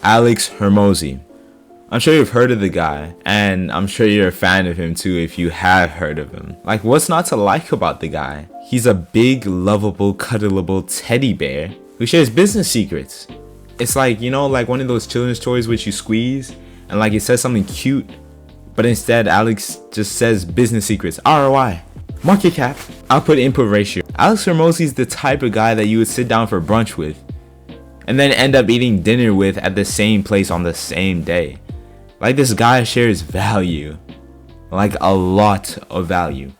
Alex Hormozi. I'm sure you've heard of the guy, and I'm sure you're a fan of him too if you have heard of him. Like, what's not to like about the guy? He's a big, lovable, cuddleable teddy bear who shares business secrets. It's like, you know, like one of those children's toys which you squeeze and like it says something cute, but instead Alex just says business secrets, ROI, market cap, output input ratio. Alex Hormozi is the type of guy that you would sit down for brunch with and then end up eating dinner with at the same place on the same day. Like, this guy shares value, like a lot of value.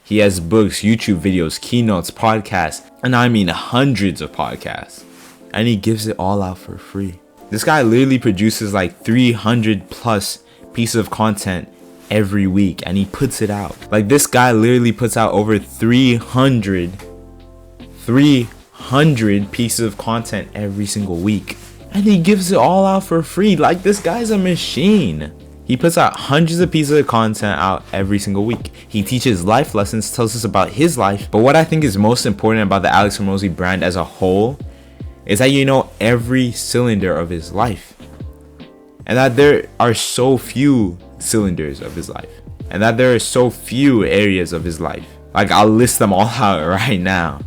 He has books, YouTube videos, keynotes, podcasts, and I mean hundreds of podcasts, and he gives it all out for free. This guy literally produces like 300 plus pieces of content every week, and he puts it out. Like, this guy literally puts out over 300 pieces of content every single week, and he gives it all out for free. Like, this guy's a machine. He puts out hundreds of pieces of content out every single week. He teaches life lessons, tells us about his life. But what I think is most important about the Alex Hormozi brand as a whole is that you know every cylinder of his life, and that there are so few cylinders of his life, and that there are so few areas of his life. Like, I'll list them all out right now.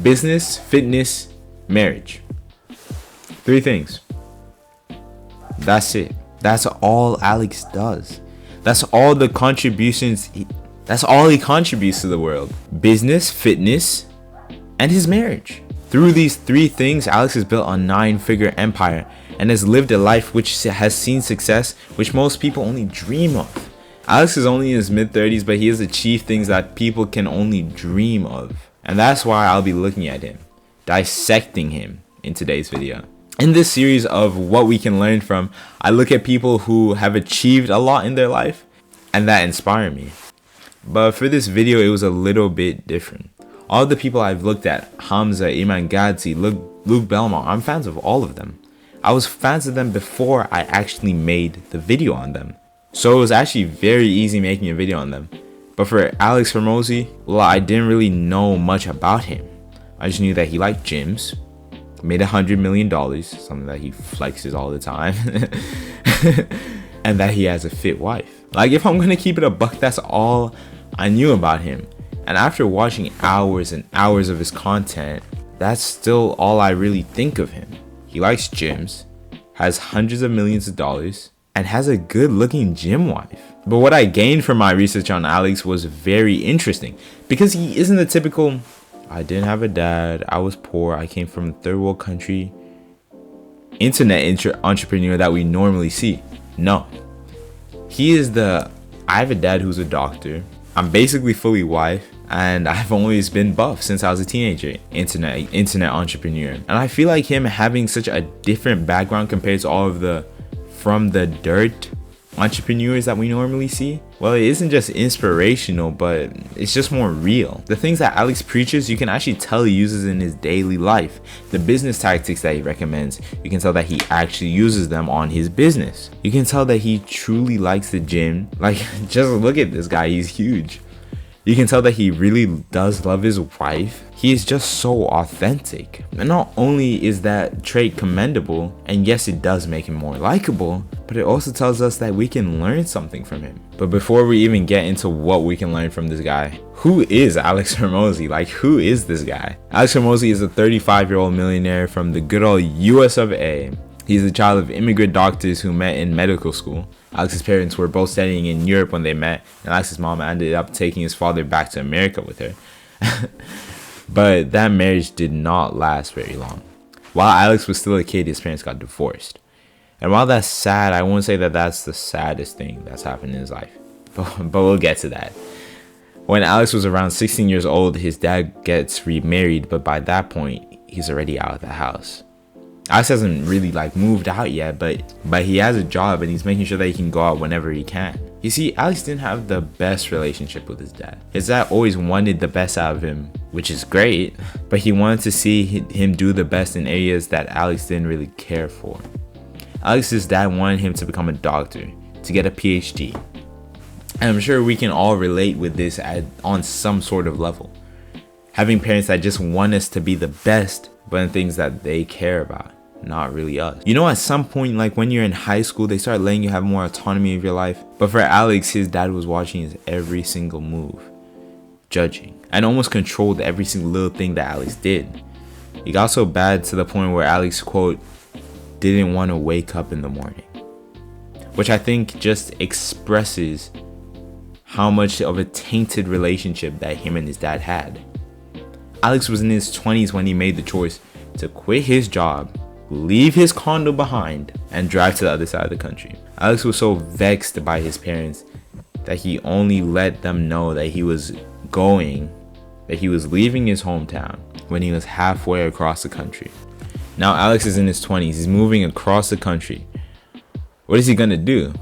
Business, fitness, marriage. 3 things. That's it. That's all Alex does. That's all the contributions. That's all he contributes to the world. Business, fitness, and his marriage. Through these 3 things, Alex has built a 9-figure empire and has lived a life which has seen success which most people only dream of. Alex is only in his mid-30s, but he has achieved things that people can only dream of. And that's why I'll be looking at him, dissecting him in today's video. In this series of what we can learn from, I look at people who have achieved a lot in their life and that inspire me. But for this video, it was a little bit different. All the people I've looked at, Hamza, Iman Gadzhi, Luke Belmont, I'm fans of all of them. I was fans of them before I actually made the video on them. So it was actually very easy making a video on them. But for Alex Hormozi, well, I didn't really know much about him. I just knew that he liked gyms, made $100 million, something that he flexes all the time, and that he has a fit wife. Like, if I'm gonna keep it a buck, that's all I knew about him. And after watching hours and hours of his content, that's still all I really think of him. He likes gyms, has hundreds of millions of dollars, and has a good looking gym wife. But what I gained from my research on Alex was very interesting, because he isn't the typical, I didn't have a dad, I was poor, I came from a third world country, internet entrepreneur that we normally see. No. He is the, I have a dad who's a doctor, I'm basically fully wife, and I've always been buff since I was a teenager, internet entrepreneur. And I feel like him having such a different background compared to all of the from the dirt entrepreneurs that we normally see, well, it isn't just inspirational, but it's just more real. The things that Alex preaches, you can actually tell he uses in his daily life. The business tactics that he recommends, you can tell that he actually uses them on his business. You can tell that he truly likes the gym. Like, just look at this guy, he's huge. You can tell that he really does love his wife. He is just so authentic. And not only is that trait commendable, and yes, it does make him more likable, but it also tells us that we can learn something from him. But before we even get into what we can learn from this guy, who is Alex Hormozi? Like, who is this guy? Alex Hormozi is a 35-year-old millionaire from the good old US of A. He's the child of immigrant doctors who met in medical school. Alex's parents were both studying in Europe when they met, and Alex's mom ended up taking his father back to America with her. But that marriage did not last very long. While Alex was still a kid, his parents got divorced. And while that's sad, I won't say that that's the saddest thing that's happened in his life. But we'll get to that. When Alex was around 16 years old, his dad gets remarried, but by that point, he's already out of the house. Alex hasn't really moved out yet, but he has a job and he's making sure that he can go out whenever he can. You see, Alex didn't have the best relationship with his dad. His dad always wanted the best out of him, which is great, but he wanted to see him do the best in areas that Alex didn't really care for. Alex's dad wanted him to become a doctor, to get a PhD. And I'm sure we can all relate with this on some sort of level. Having parents that just want us to be the best, but in things that they care about. not really us. You know, at some point, like when you're in high school, they start letting you have more autonomy of your life. But for Alex, his dad was watching his every single move, judging, and almost controlled every single little thing that Alex did. It got so bad to the point where Alex, quote, didn't want to wake up in the morning, which I think just expresses how much of a tainted relationship that him and his dad had. Alex was in his 20s when he made the choice to quit his job, leave his condo behind, and drive to the other side of the country. Alex was so vexed by his parents that he only let them know that he was leaving his hometown when he was halfway across the country. Now Alex is in his 20s, he's moving across the country. What is he gonna do?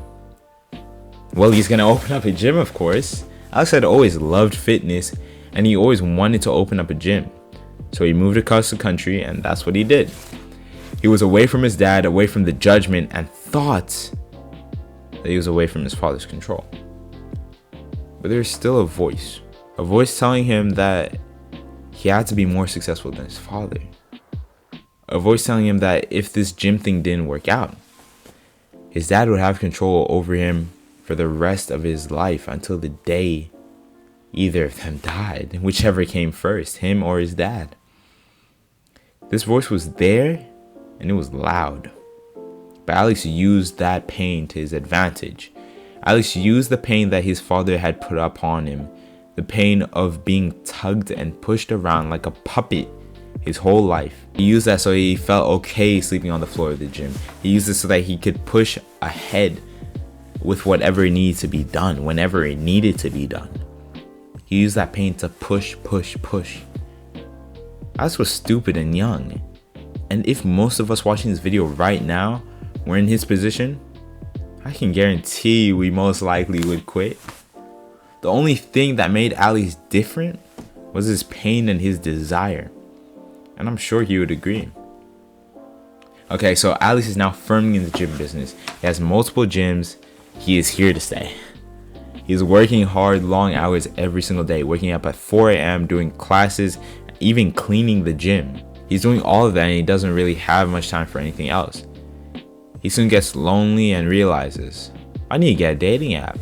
Well, he's gonna open up a gym, of course. Alex had always loved fitness and he always wanted to open up a gym. So he moved across the country and that's what he did. He was away from his dad, away from the judgment, and thought that he was away from his father's control. But there's still a voice telling him that he had to be more successful than his father. A voice telling him that if this gym thing didn't work out, his dad would have control over him for the rest of his life until the day either of them died, whichever came first, him or his dad. This voice was there and it was loud. But Alex used that pain to his advantage. Alex used the pain that his father had put upon him, the pain of being tugged and pushed around like a puppet his whole life. He used that so he felt okay sleeping on the floor of the gym. He used it so that he could push ahead with whatever needed to be done, whenever it needed to be done. He used that pain to push. Alex was stupid and young. And if most of us watching this video right now were in his position, I can guarantee we most likely would quit. The only thing that made Alex different was his pain and his desire. And I'm sure he would agree. Okay, so Alex is now firmly in the gym business. He has multiple gyms. He is here to stay. He's working hard, long hours every single day, waking up at 4 a.m., doing classes, even cleaning the gym. He's doing all of that and he doesn't really have much time for anything else. He soon gets lonely and realizes, I need to get a dating app.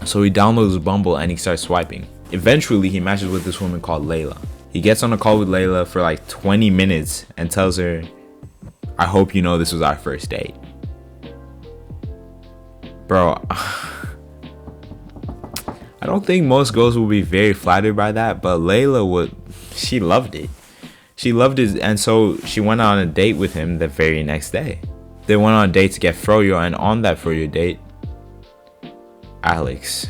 So he downloads Bumble and he starts swiping. Eventually, he matches with this woman called Layla. He gets on a call with Layla for like 20 minutes and tells her, I hope you know this was our first date. Bro, I don't think most girls will be very flattered by that, but Layla she loved it. She loved it, and so she went on a date with him the very next day. They went on a date to get froyo, and on that froyo date, Alex,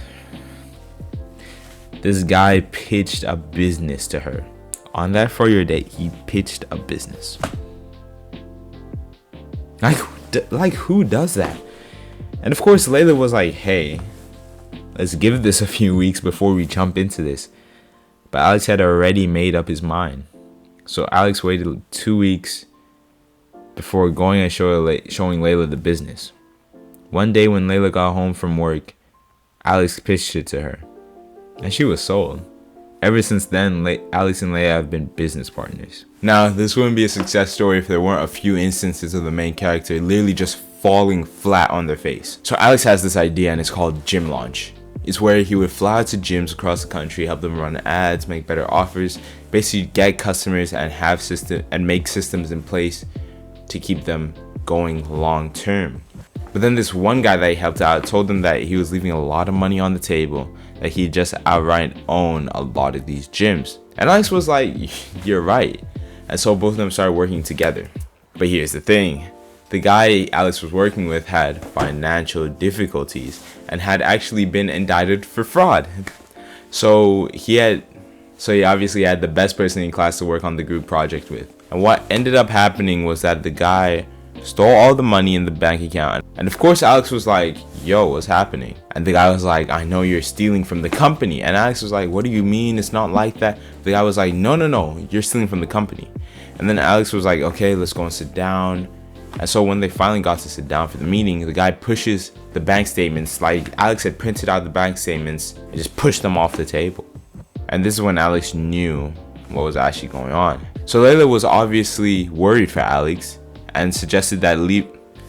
this guy pitched a business to her. On that froyo date, he pitched a business. Like who does that? And of course, Layla was like, hey, let's give this a few weeks before we jump into this. But Alex had already made up his mind. So Alex waited 2 weeks before going and showing Layla the business. One day when Layla got home from work, Alex pitched it to her. And she was sold. Ever since then, Alex and Layla have been business partners. Now, this wouldn't be a success story if there weren't a few instances of the main character literally just falling flat on their face. So Alex has this idea and it's called Gym Launch. It's where he would fly out to gyms across the country, help them run ads, make better offers, basically get customers and make systems in place to keep them going long term. But then this one guy that he helped out told them that he was leaving a lot of money on the table, that he just outright owned a lot of these gyms. And Alex was like, you're right. And so both of them started working together. But here's the thing. The guy Alex was working with had financial difficulties and had actually been indicted for fraud. So he obviously had the best person in class to work on the group project with. And what ended up happening was that the guy stole all the money in the bank account. And of course, Alex was like, yo, what's happening? And the guy was like, I know you're stealing from the company. And Alex was like, what do you mean? It's not like that. The guy was like, no, you're stealing from the company. And then Alex was like, okay, let's go and sit down. And so when they finally got to sit down for the meeting, the guy pushes the bank statements, like Alex had printed out the bank statements and just pushed them off the table. And this is when Alex knew what was actually going on. So Layla was obviously worried for Alex and suggested that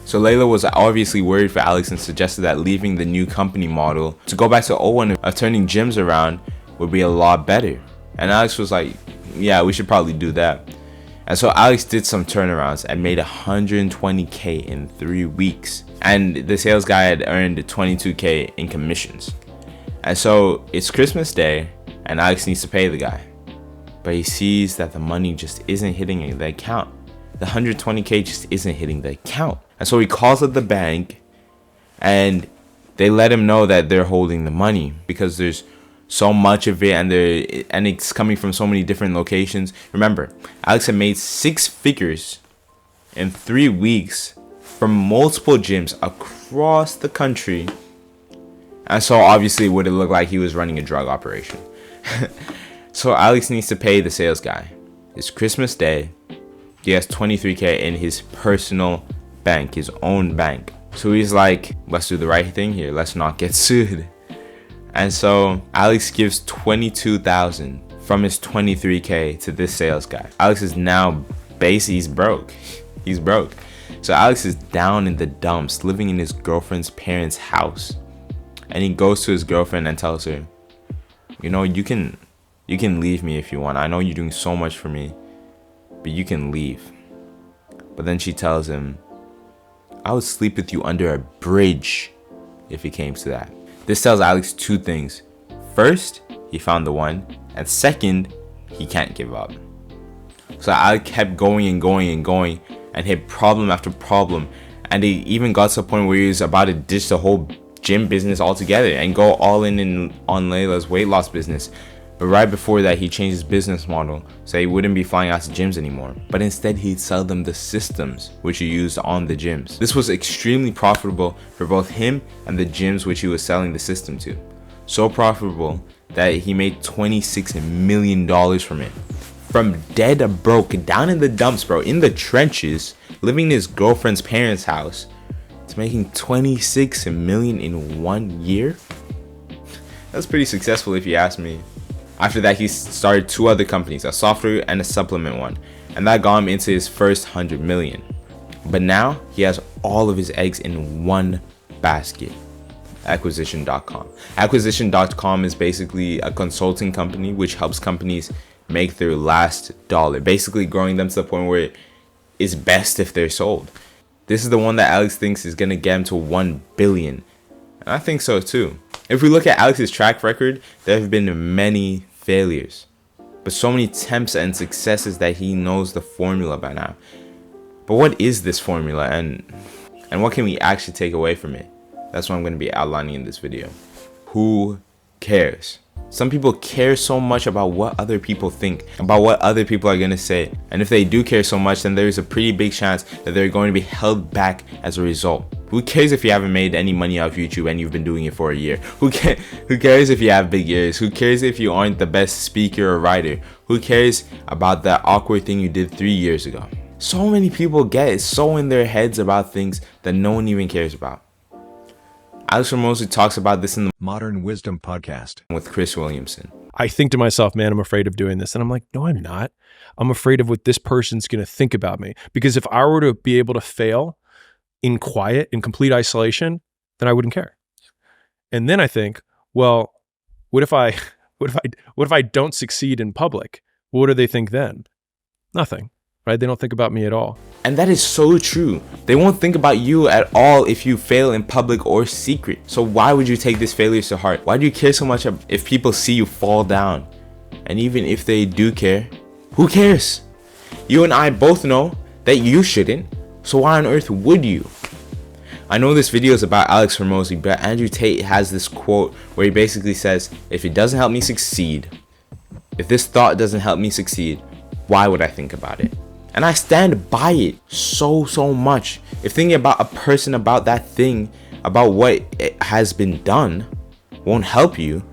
So Layla was obviously worried for Alex and suggested that leaving the new company model to go back to old one of turning gyms around would be a lot better. And Alex was like, yeah, we should probably do that. And so Alex did some turnarounds and made 120K in 3 weeks. And the sales guy had earned 22K in commissions. And so it's Christmas Day and Alex needs to pay the guy. But he sees that the money just isn't hitting the account. The 120K just isn't hitting the account. And so he calls up the bank and they let him know that they're holding the money because there's so much of it and it's coming from so many different locations. Remember, Alex had made 6 figures in 3 weeks from multiple gyms across the country. And so obviously it would have looked like he was running a drug operation. So Alex needs to pay the sales guy. It's Christmas Day. He has 23K in his personal bank, his own bank. So he's like, let's do the right thing here. Let's not get sued. And so Alex gives 22,000 from his 23K to this sales guy. Alex is now he's broke. He's broke. So Alex is down in the dumps, living in his girlfriend's parents' house. And he goes to his girlfriend and tells her, you know, you can leave me if you want. I know you're doing so much for me, but you can leave. But then she tells him, I would sleep with you under a bridge if it came to that. This tells Alex 2 things. First, he found the one. And second, he can't give up. So Alex kept going and going and going and hit problem after problem. And he even got to a point where he was about to ditch the whole gym business altogether and go all in on Layla's weight loss business. But right before that, he changed his business model so he wouldn't be flying out to gyms anymore, but instead he'd sell them the systems which he used on the gyms. This was extremely profitable for both him and the gyms which he was selling the system to. So profitable that he made $26 million from it. From dead to broke, down in the dumps, bro, in the trenches, living in his girlfriend's parents' house, to making $26 million in 1 year. That's pretty successful if you ask me. After that, he started 2 other companies, a software and a supplement one, and that got him into his first 100 million. But now he has all of his eggs in one basket. Acquisition.com. Acquisition.com is basically a consulting company which helps companies make their last dollar, basically growing them to the point where it's best if they're sold. This is the one that Alex thinks is gonna get him to 1 billion, and I think so too. If we look at Alex's track record, there have been many failures, but so many attempts and successes that he knows the formula by now. But what is this formula, and what can we actually take away from it? That's what I'm going to be outlining in this video. Who cares? Some people care so much about what other people think, about what other people are going to say. And if they do care so much, then there's a pretty big chance that they're going to be held back as a result. Who cares if you haven't made any money off YouTube and you've been doing it for a year? Who cares if you have big ears? Who cares if you aren't the best speaker or writer? Who cares about that awkward thing you did 3 years ago? So many people get so in their heads about things that no one even cares about. Alex Hormozi talks about this in the Modern Wisdom Podcast with Chris Williamson. I think to myself, man, I'm afraid of doing this. And I'm like, no, I'm not. I'm afraid of what this person's going to think about me. Because if I were to be able to fail in quiet, in complete isolation, then I wouldn't care. And then I think, well, what if I don't succeed in public? What do they think then? Nothing, right? They don't think about me at all. And that is so true. They won't think about you at all if you fail in public or secret. So why would you take this failure to heart? Why do you care so much if people see you fall down? And even if they do care, who cares? You and I both know that you shouldn't. So why on earth would you? I know this video is about Alex Hormozi, but Andrew Tate has this quote where he basically says, if it doesn't help me succeed, if this thought doesn't help me succeed, why would I think about it? And I stand by it so much. If thinking about a person, about that thing, about what has been done won't help you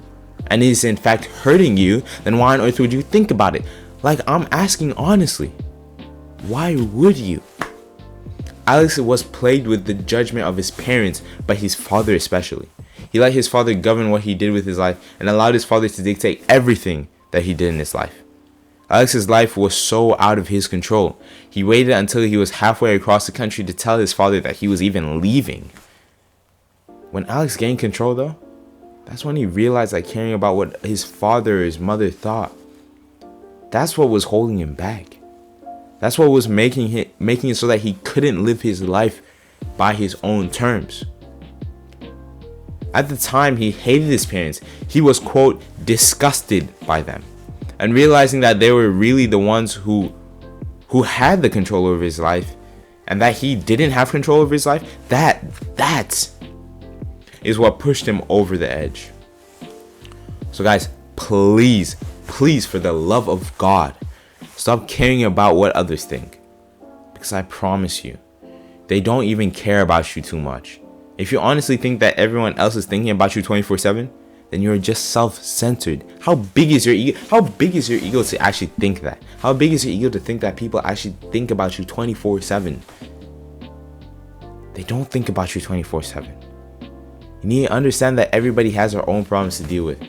and is in fact hurting you, then why on earth would you think about it? Like, I'm asking honestly, why would you? Alex was plagued with the judgment of his parents, but his father especially. He let his father govern what he did with his life and allowed his father to dictate everything that he did in his life. Alex's life was so out of his control. He waited until he was halfway across the country to tell his father that he was even leaving. When Alex gained control, though, that's when he realized that caring about what his father or his mother thought, that's what was holding him back. That's what was making it so that he couldn't live his life by his own terms. At the time, he hated his parents. He was, quote, disgusted by them. And realizing that they were really the ones who had the control over his life, and that he didn't have control over his life, that is what pushed him over the edge. So guys, please, for the love of God, stop caring about what others think. Because I promise you, they don't even care about you too much. If you honestly think that everyone else is thinking about you 24/7, then you're just self-centered. How big is your ego? How big is your ego to actually think that? How big is your ego to think that people actually think about you 24/7? They don't think about you 24/7. You need to understand that everybody has their own problems to deal with.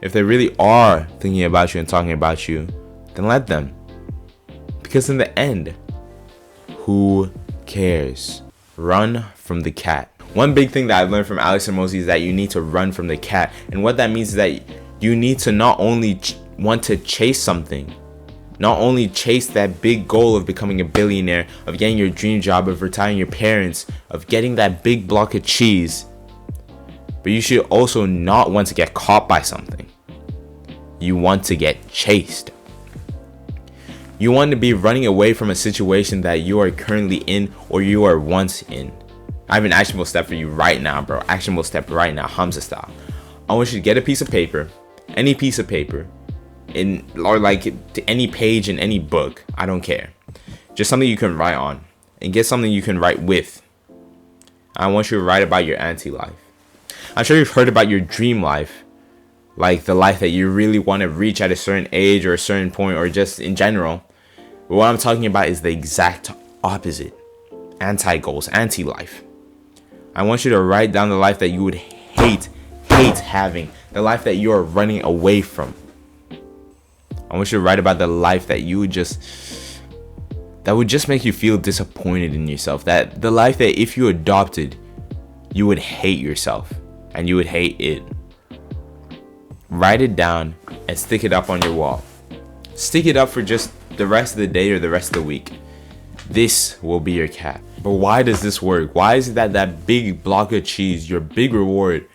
If they really are thinking about you and talking about you, then let them. Because in the end, who cares? Run from the cat. One big thing that I've learned from Alex Hormozi is that you need to run from the cat. And what that means is that you need to not only want to chase something, not only chase that big goal of becoming a billionaire, of getting your dream job, of retiring your parents, of getting that big block of cheese, but you should also not want to get caught by something. You want to get chased. You want to be running away from a situation that you are currently in or you are once in. I have an actionable step for you right now, bro. Actionable step right now, Hamza style. I want you to get a piece of paper, any piece of paper, or like any page in any book. I don't care. Just something you can write on, and get something you can write with. I want you to write about your anti-life. I'm sure you've heard about your dream life, like the life that you really want to reach at a certain age or a certain point, or just in general. But what I'm talking about is the exact opposite. Anti-goals, anti-life. I want you to write down the life that you would hate having. The life that you are running away from. I want you to write about the life that that would just make you feel disappointed in yourself. That the life that if you adopted, you would hate yourself and you would hate it. Write it down and stick it up on your wall. Stick it up for just the rest of the day or the rest of the week. This will be your cat. But why does this work? Why is it that big block of cheese, your big reward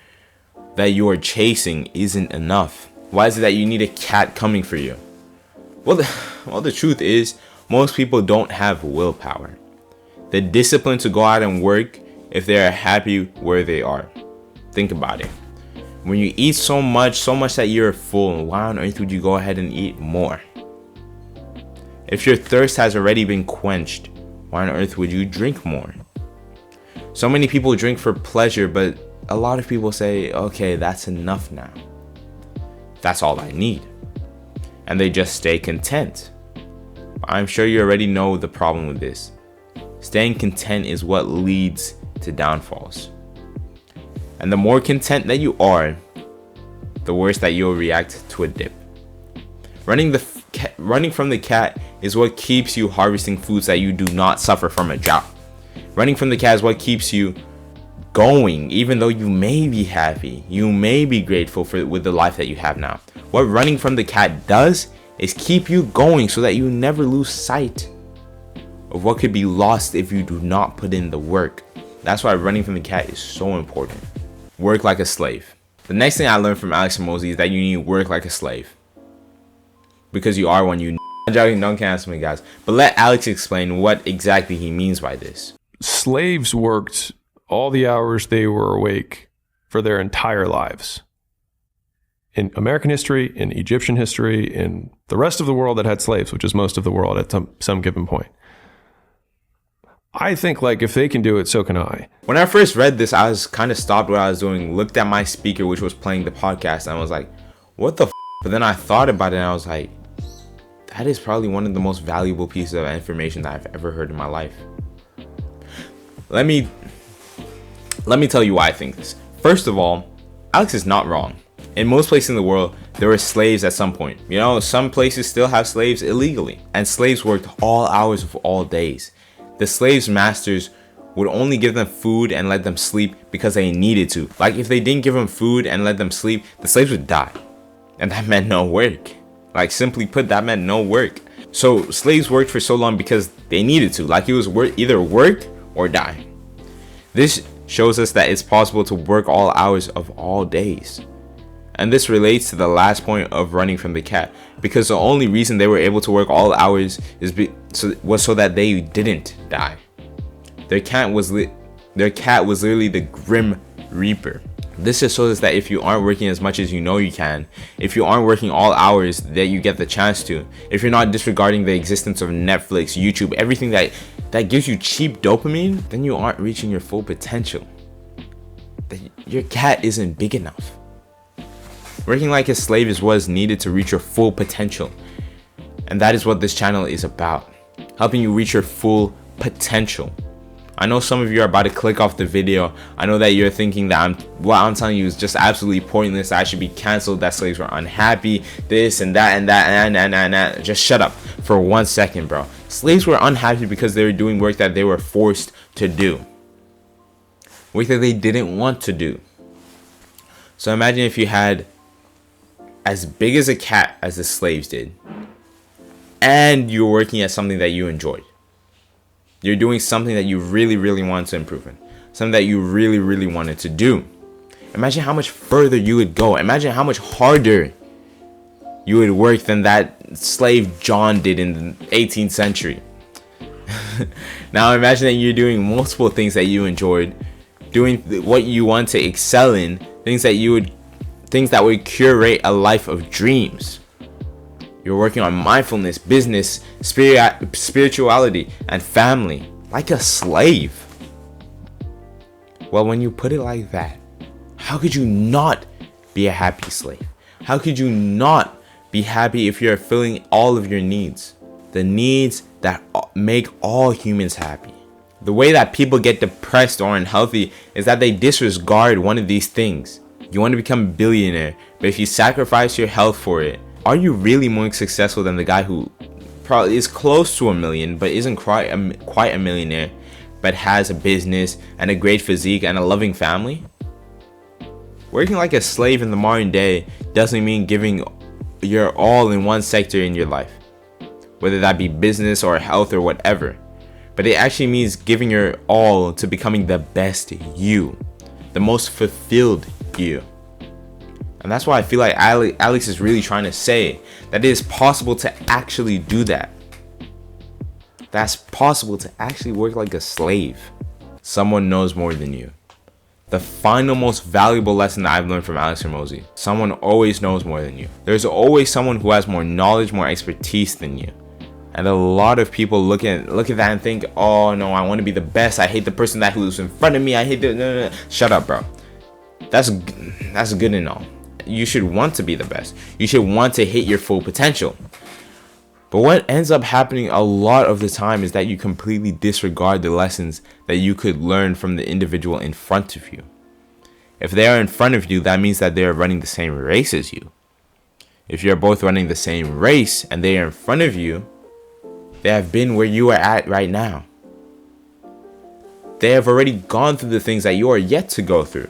that you are chasing, isn't enough? Why is it that you need a cat coming for you? Well, the truth is, most people don't have willpower. The discipline to go out and work if they are happy where they are. Think about it. When you eat so much that you're full, why on earth would you go ahead and eat more? If your thirst has already been quenched, why on earth would you drink more? So many people drink for pleasure, but a lot of people say, okay, that's enough now. That's all I need. And they just stay content. I'm sure you already know the problem with this. Staying content is what leads to downfalls. And the more content that you are, the worse that you'll react to a dip. Running from the cat is what keeps you harvesting foods that you do not suffer from a drought. Running from the cat is what keeps you going, even though you may be happy, you may be grateful with the life that you have now. What running from the cat does is keep you going so that you never lose sight of what could be lost if you do not put in the work. That's why running from the cat is so important. Work like a slave. The next thing I learned from Alex Hormozi is that you need to work like a slave. Because you are one. I'm joking, don't cancel me, guys. But let Alex explain what exactly he means by this. Slaves worked all the hours they were awake for their entire lives. In American history, in Egyptian history, in the rest of the world that had slaves, which is most of the world at some given point. I think, like, if they can do it, so can I. When I first read this, I was kind of stopped what I was doing, looked at my speaker, which was playing the podcast, and I was like, what the f? But then I thought about it, and I was like, that is probably one of the most valuable pieces of information that I've ever heard in my life. Let me tell you why I think this. First of all, Alex is not wrong. In most places in the world, there were slaves at some point. You know, some places still have slaves illegally, and slaves worked all hours of all days. The slaves' masters would only give them food and let them sleep because they needed to. Like, if they didn't give them food and let them sleep, the slaves would die. And that meant no work. Like, simply put, that meant no work. So slaves worked for so long because they needed to. Like, it was either work or die. This shows us that it's possible to work all hours of all days. And this relates to the last point of running from the cat, because the only reason they were able to work all hours was so that they didn't die. Their cat was literally the Grim Reaper. This just shows us that if you aren't working as much as you know you can, if you aren't working all hours that you get the chance to, if you're not disregarding the existence of Netflix, YouTube, everything that gives you cheap dopamine, then you aren't reaching your full potential. Your cat isn't big enough. Working like a slave is what is needed to reach your full potential. And that is what this channel is about. Helping you reach your full potential. I know some of you are about to click off the video. I know that you're thinking that what I'm telling you is just absolutely pointless. I should be canceled, that slaves were unhappy, this and that and that and just shut up for 1 second, bro. Slaves were unhappy because they were doing work that they were forced to do. Work that they didn't want to do. So imagine if you had as big as a cat as the slaves did, and you're working at something that you enjoyed. You're doing something that you really, really wanted to improve in. Something that you really, really wanted to do. Imagine how much further you would go. Imagine how much harder you would work than that slave John did in the 18th century. Now imagine that you're doing multiple things that you enjoyed, doing what you want to excel in, things that would curate a life of dreams. You're working on mindfulness, business, spirituality, and family, like a slave. Well, when you put it like that, how could you not be a happy slave? How could you not be happy if you're filling all of your needs? The needs that make all humans happy. The way that people get depressed or unhealthy is that they disregard one of these things. You want to become a billionaire, but if you sacrifice your health for it, are you really more successful than the guy who probably is close to $1 million but isn't quite a millionaire, but has a business and a great physique and a loving family? Working like a slave in the modern day doesn't mean giving your all in one sector in your life, whether that be business or health or whatever, but it actually means giving your all to becoming the best you, the most fulfilled you. And that's why I feel like Alex is really trying to say that it is possible to actually do that. That's possible to actually work like a slave. Someone knows more than you. The final most valuable lesson that I've learned from Alex Hormozi: someone always knows more than you. There's always someone who has more knowledge, more expertise than you. And a lot of people look at that and think, oh no, I want to be the best. I hate the person who's in front of me. I hate the no. Shut up, bro. That's good and all. You should want to be the best. You should want to hit your full potential. But what ends up happening a lot of the time is that you completely disregard the lessons that you could learn from the individual in front of you. If they are in front of you, that means that they are running the same race as you. If you're both running the same race and they are in front of you, they have been where you are at right now. They have already gone through the things that you are yet to go through.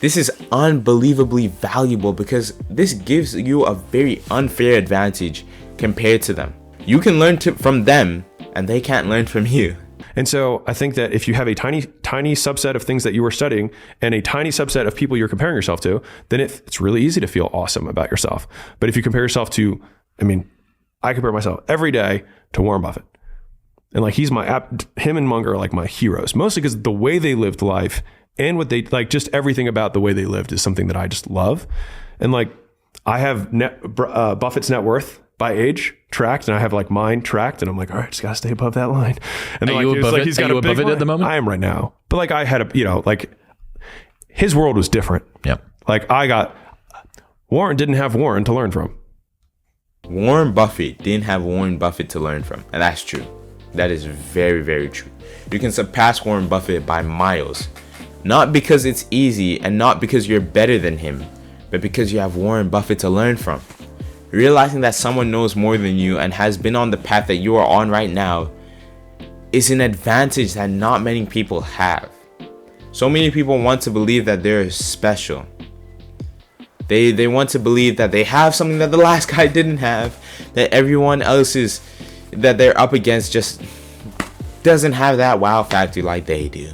This is unbelievably valuable because this gives you a very unfair advantage compared to them. You can learn from them and they can't learn from you. And so I think that if you have a tiny subset of things that you are studying and a tiny subset of people you're comparing yourself to, then it's really easy to feel awesome about yourself. But if you compare yourself to, I compare myself every day to Warren Buffett. And like him and Munger are like my heroes, mostly because the way they lived life and what they like, just everything about the way they lived is something that I just love. And like, I have Buffett's net worth by age tracked, and I have like mine tracked, and I'm like, all right, just gotta stay above that line. And are you above it? He's got a big line at the moment? I am right now, but like I had his world was different. Yep. Like Warren didn't have Warren to learn from. Warren Buffett didn't have Warren Buffett to learn from, and that's true. That is very, very true. You can surpass Warren Buffett by miles. Not because it's easy and not because you're better than him, but because you have Warren Buffett to learn from. Realizing that someone knows more than you and has been on the path that you are on right now is an advantage that not many people have. So many people want to believe that they're special. They want to believe that they have something that the last guy didn't have, that everyone else is that they're up against just doesn't have that wow factor like they do.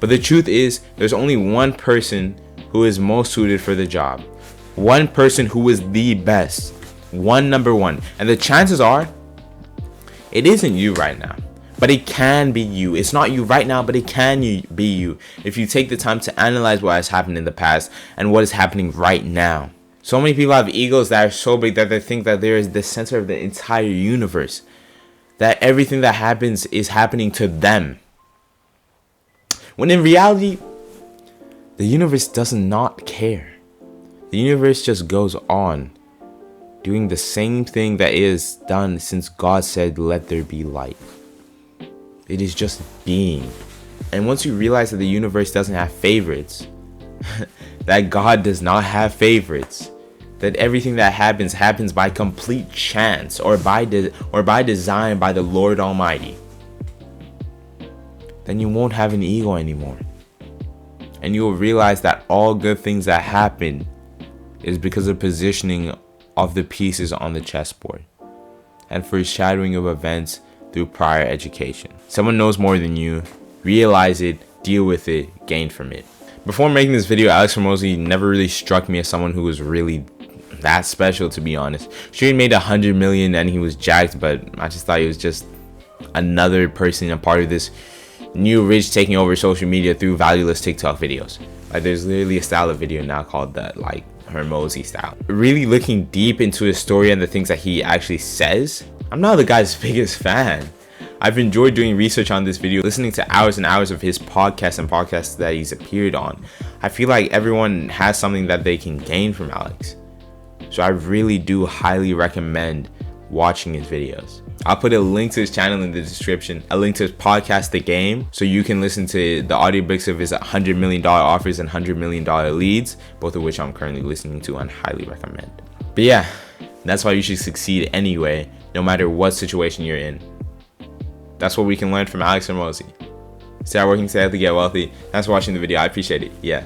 But the truth is, there's only one person who is most suited for the job. One person who is the best. One number one. And the chances are, it isn't you right now. But it can be you. It's not you right now, but it can be you if you take the time to analyze what has happened in the past and what is happening right now. So many people have egos that are so big that they think that there is the center of the entire universe, that everything that happens is happening to them. When in reality, the universe does not care. The universe just goes on, doing the same thing that is done since God said, "Let there be light." It is just being. And once you realize that the universe doesn't have favorites, that God does not have favorites, that everything that happens by complete chance or by design by the Lord Almighty, then you won't have an ego anymore. And you will realize that all good things that happen is because of positioning of the pieces on the chessboard and foreshadowing of events through prior education. Someone knows more than you. Realize it, deal with it, gain from it. Before making this video, Alex Hormozi never really struck me as someone who was really that special, to be honest. Sure, he made 100 million and he was jacked, but I just thought he was just another person, a part of this new rich taking over social media through valueless TikTok videos. Like, there's literally a style of video now called that, like, Hormozi style. Really looking deep into his story and the things that he actually says, I'm not the guy's biggest fan. I've enjoyed doing research on this video, listening to hours and hours of his podcasts and podcasts that he's appeared on. I feel like everyone has something that they can gain from Alex. So I really do highly recommend watching his videos. I'll put a link to his channel in the description, a link to his podcast, The Game, so you can listen to the audiobooks of his $100 million offers and $100 million leads, both of which I'm currently listening to and highly recommend. But yeah, that's why you should succeed anyway, no matter what situation you're in. That's what we can learn from Alex Hormozi. Start working, stay healthy, get wealthy. Thanks for watching the video. I appreciate it. Yeah.